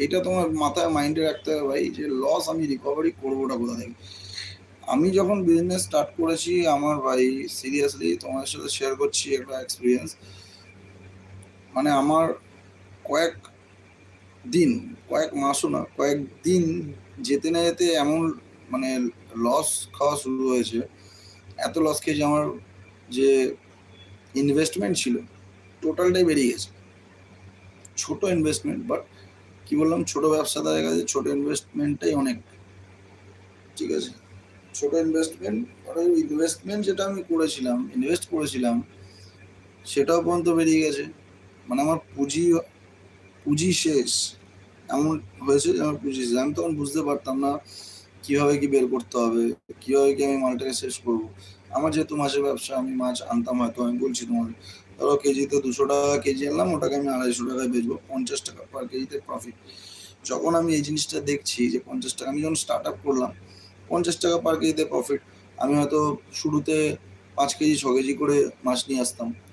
এইটা তোমার মাথায় মাইন্ডে রাখতে হবে ভাই, যে লস আমি রিকভারি করবোটা কোথা থেকে। আমি যখন বিজনেস স্টার্ট করেছি আমার ভাই, সিরিয়াসলি তোমার সাথে শেয়ার করছি একটা এক্সপিরিয়েন্স। মানে আমার কয়েক দিন, কয়েক মাসও না, কয়েক দিন যেতে না যেতে এমন মানে লস খাওয়া শুরু হয়েছে, এত লস খেয়েছি আমার যে ইনভেস্টমেন্ট ছিল টোটালটাই বেরিয়ে গেছে। ছোট ইনভেস্টমেন্ট, বাট কি বললাম, ছোট ব্যবসাদারের কাছে ছোট ইনভেস্টমেন্টটাই অনেক, ঠিক আছে। ছোট ইনভেস্টমেন্ট, আর ওই ইনভেস্টমেন্ট যেটা আমি করেছিলাম, ইনভেস্ট করেছিলাম, সেটাও পর্যন্ত বেরিয়ে গেছে। মানে আমার পুঁজি পুঁজি শেষ, এমন হয়েছে যে আমার পুঁজি শেষ। আমি তখন বুঝতে পারতাম না কীভাবে কি বের করতে হবে, কীভাবে কি আমি মালটাকে শেষ করবো। আমার যেহেতু মাছের ব্যবসা, আমি মাছ আনতাম, হয়তো আমি বলছি তোমাকে, ধরো কেজিতে 200 টাকা কেজি আনলাম, ওটাকে আমি 250 টাকায় বেচবো, 50 টাকা পার কেজিতে প্রফিট। যখন আমি এই জিনিসটা দেখছি যে 50 টাকা, আমি যখন স্টার্ট আপ করলাম 50 টাকা পার কেজিতে প্রফিট, আমি হয়তো শুরুতে 5 কেজি 6 কেজি করে মাছ নিয়ে আসতাম,